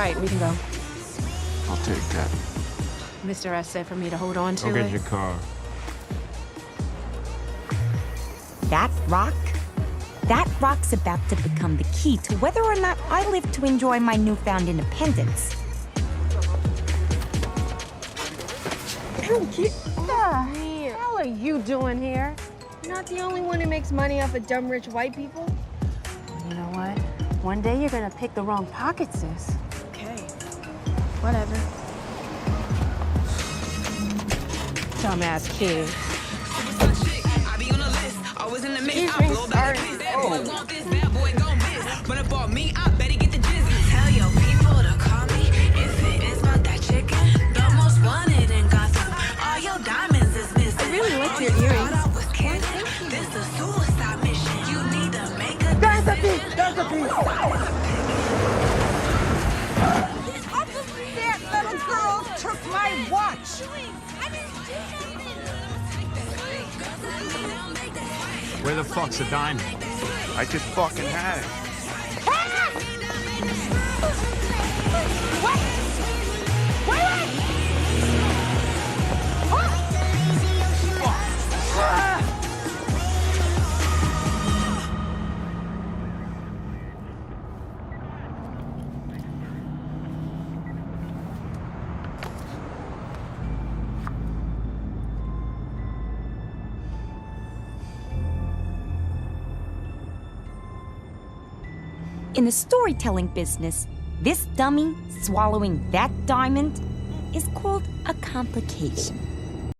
right, we can go. I'll take that. Mr. S said for me to hold on to Go it. get your car. That rock? That rock's about to become the key to whether or not I live to enjoy my newfound independence. What the hell are you doing here? You're not the only one who makes money off of dumb rich white people. You know what? One day you're gonna pick the wrong pocket, sis. Okay. Whatever. Dumbass kid. I be on the list, always in the mix. I blow back the that boy want this, that boy gon' miss. Run up on me, I better get the jizzy. Tell your people to call me if it is about that chicken. The most wanted in Gotham. All your diamonds is missing. I really like your earrings. This a suicide mission. You need to make a decision. That's a piece! That little girl took my watch! Where the fuck's the diamond? I just fucking had it. In the storytelling business, this dummy swallowing that diamond is called a complication.